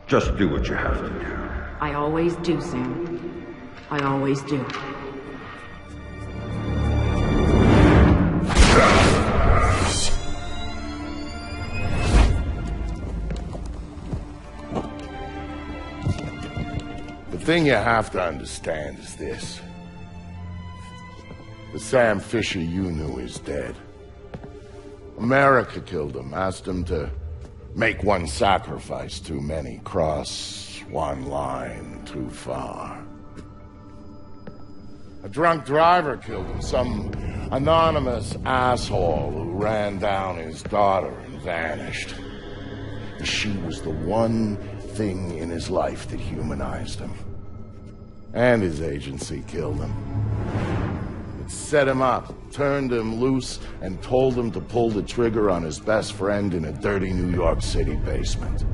Just do what you have to do. I always do, Sam. I always do. The thing you have to understand is this. The Sam Fisher you knew is dead. America killed him, asked him to make one sacrifice too many, cross one line too far. A drunk driver killed him, some anonymous asshole who ran down his daughter and vanished. She was the one thing in his life that humanized him. And his agency killed him. It set him up, turned him loose, and told him to pull the trigger on his best friend in a dirty New York City basement.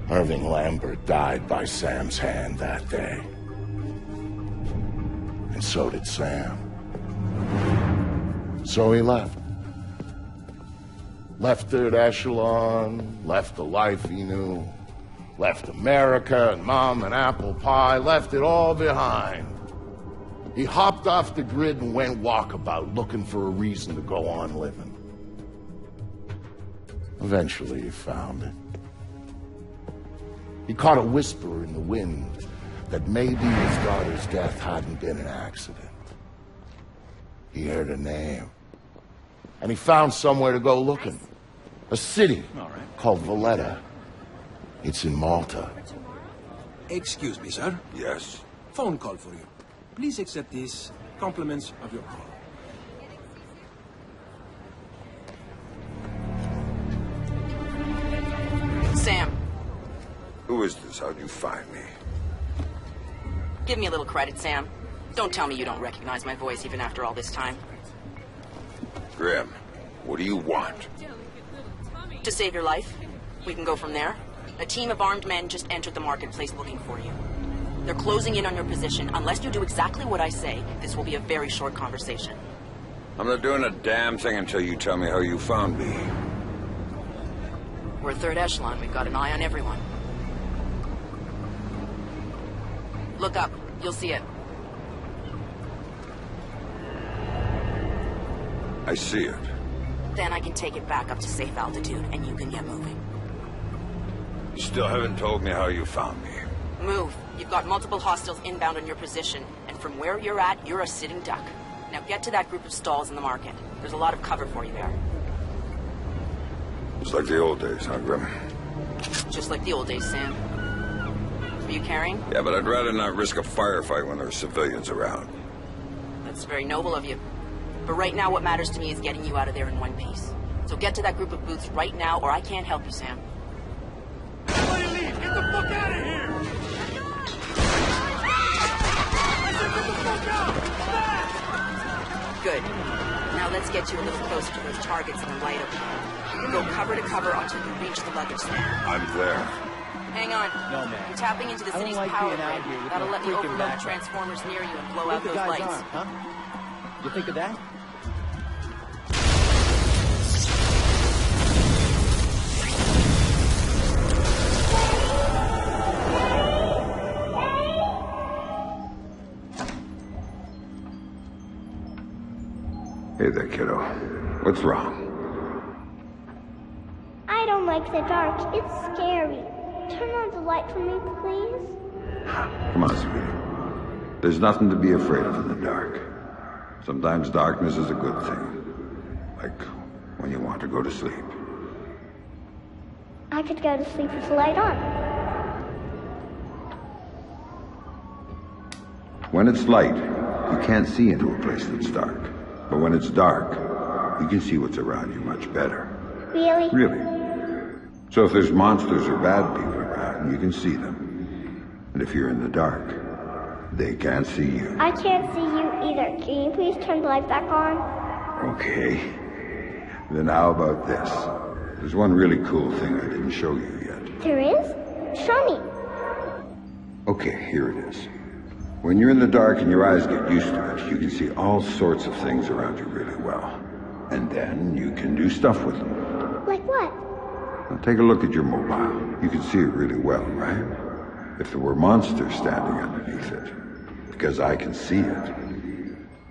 Irving Lambert died by Sam's hand that day. And so did Sam. So he left. Left Third Echelon, left the life he knew, left America and Mom and apple pie, left it all behind. He hopped off the grid and went walkabout, looking for a reason to go on living. Eventually he found it. He caught a whisper in the wind that maybe his daughter's death hadn't been an accident. He heard a name. And he found somewhere to go looking. A city called Valletta. It's in Malta. Excuse me, sir. Yes? Phone call for you. Please accept these compliments of your call. Sam, Who is this? How'd you find me? give me a little credit, Sam. Don't tell me you don't recognize my voice even after all this time. Grim, what do you want? To save your life. We can go from there. A team of armed men just entered the marketplace looking for you. They're closing in on your position. Unless you do exactly what I say, this will be a very short conversation. I'm not doing a damn thing until you tell me how you found me. We're Third Echelon. We've got an eye on everyone. Look up. You'll see it. I see it. Then I can take it back up to safe altitude, and you can get moving. You still haven't told me how you found me. Move. You've got multiple hostiles inbound on your position, and from where you're at, you're a sitting duck. Now get to that group of stalls in the market. There's a lot of cover for you there. It's like the old days, huh, Grim? Just like the old days, Sam. Are you carrying? Yeah, but I'd rather not risk a firefight when there's civilians around. That's very noble of you. But right now, what matters to me is getting you out of there in one piece. So get to that group of booths right now, or I can't help you, Sam. Everybody leave! Get the fuck out of here! I said get the fuck out! Fast! Good. Now let's get you a little closer to those targets in the light of them. Go cover to cover until you reach the luggage stand. I'm there. Hang on. No, man. You're tapping into the I don't city's like power being out grid. here with That'll no let me freaking overload the backup. transformers near you and blow Look out at those guys' lights. arm, huh? You think of that? Hey there, kiddo. What's wrong? I don't like the dark. It's scary. Turn on the light for me, please. Come on, sweetie. There's nothing to be afraid of in the dark. Sometimes darkness is a good thing. Like when you want to go to sleep. I could go to sleep with the light on. When it's light, you can't see into a place that's dark. But when it's dark, you can see what's around you much better. Really? Really. So if there's monsters or bad people around, you can see them. And if you're in the dark, they can't see you. I can't see you either. Can you please turn the light back on? Okay. Then how about this? There's one really cool thing I didn't show you yet. There is? Show me. Okay, here it is. When you're in the dark and your eyes get used to it, you can see all sorts of things around you really well. And then you can do stuff with them. Like what? Now take a look at your mobile. You can see it really well, right? If there were monsters standing underneath it, because I can see it,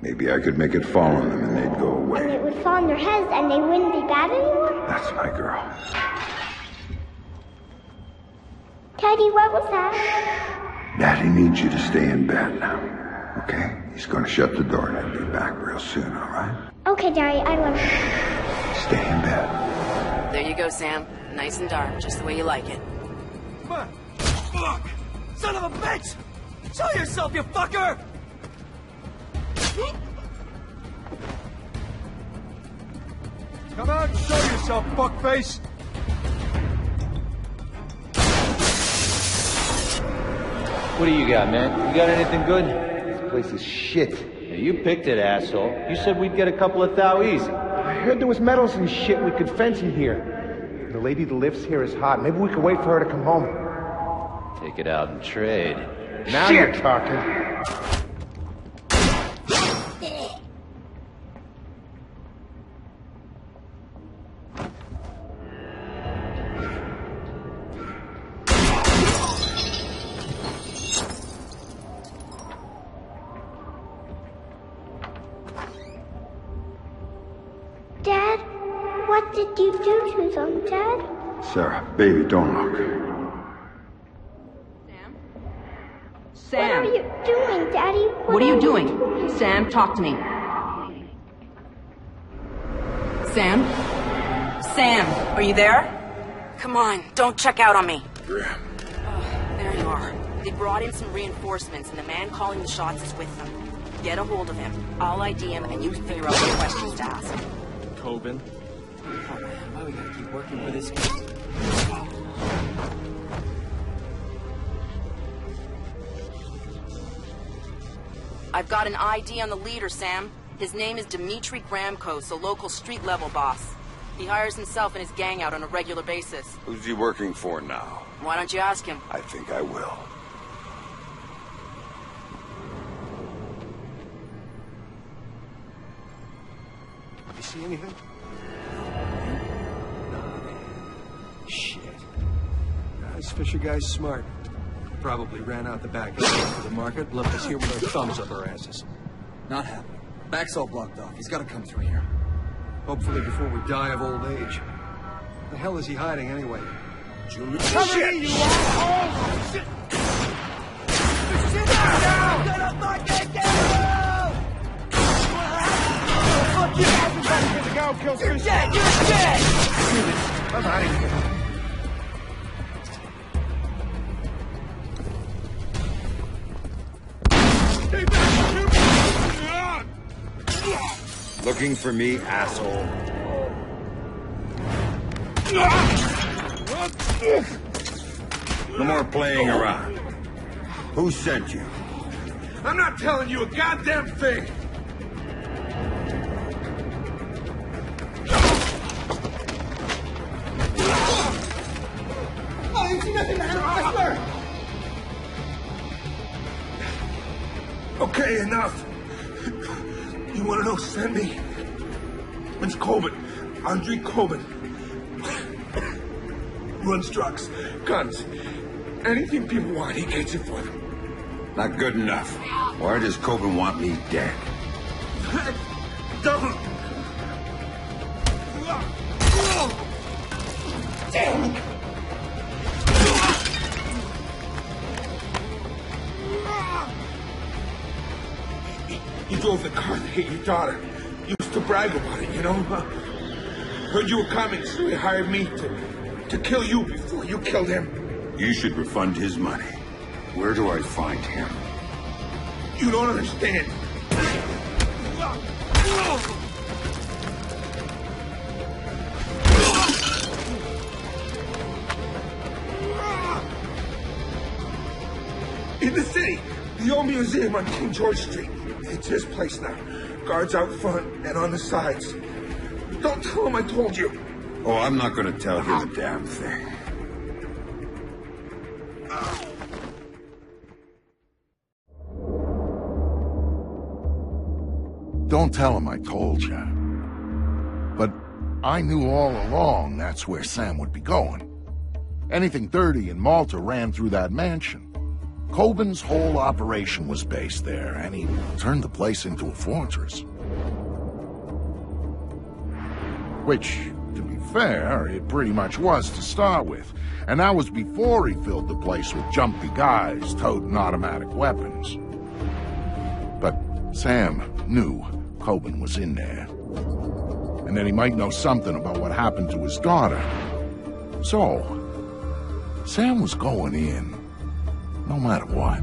maybe I could make it fall on them and they'd go away. And it would fall on their heads and they wouldn't be bad anymore? That's my girl. Daddy, what was that? Daddy needs you to stay in bed now, okay? He's going to shut the door and he'll be back real soon, all right? Okay, Daddy, I love you. Stay in bed. There you go, Sam. Nice and dark, just the way you like it. Come on. Fuck! Son of a bitch! Show yourself, you fucker! Come out and show yourself, fuckface! What do you got, man? You got anything good? This place is shit. Yeah, you picked it, asshole. You said we'd get a couple of thou easy. I heard there was metals and shit we could fence in here. The lady that lives here is hot. Maybe we could wait for her to come home. Take it out and trade. Now you're talking. Dad, what did you do to them, Dad? Sarah, baby, don't look. What are you doing, Daddy? What are you doing? Sam, talk to me. Sam? Sam, are you there? Come on, don't check out on me. Yeah. There you are. They brought in some reinforcements, and the man calling the shots is with them. Get a hold of him. I'll ID him, and you figure out what questions to ask. Coben. Oh man, why we gotta keep working for this guy? I've got an ID on the leader, Sam. His name is Dmitri Gramkos, a local street-level boss. He hires himself and his gang out on a regular basis. Who's he working for now? Why don't you ask him? I think I will. You see anything? Shit. This Fisher guy's smart. Probably ran out the back end to the market, left us here with our thumbs up our asses. Not happening. Back's all blocked off. He's gotta come through here. Hopefully before we die of old age. The hell is he hiding anyway? Junior. Shit! You asshole! Shit! Sit down! Get up, my dick! Fuck you! You're dead! You're dead! I'm out of here. Looking for me, asshole? No more playing around. Who sent you? I'm not telling you a goddamn thing! Oh, you see nothing, man! I swear! Okay, enough. You want to know who sent me? It's Coben. Andrei Coben. Runs trucks, guns. Anything people want, he gets it for them. Not good enough. Why does Coben want me dead? Don't! Damn! You drove the car that hit your daughter. You used to brag about it, you know? Heard you were coming, so he hired me to To kill you before you killed him. You should refund his money. Where do I find him? You don't understand. In the city, the old museum on King George Street. It's his place now. Guards out front and on the sides. Don't tell him I told you. Oh, I'm not gonna tell him a damn thing. Don't tell him I told you. But I knew all along that's where Sam would be going. Anything dirty in Malta ran through that mansion. Coben's whole operation was based there, and he turned the place into a fortress. Which, to be fair, it pretty much was to start with. And that was before he filled the place with jumpy guys toting automatic weapons. But Sam knew Coben was in there. And that he might know something about what happened to his daughter. So, Sam was going in, no matter what.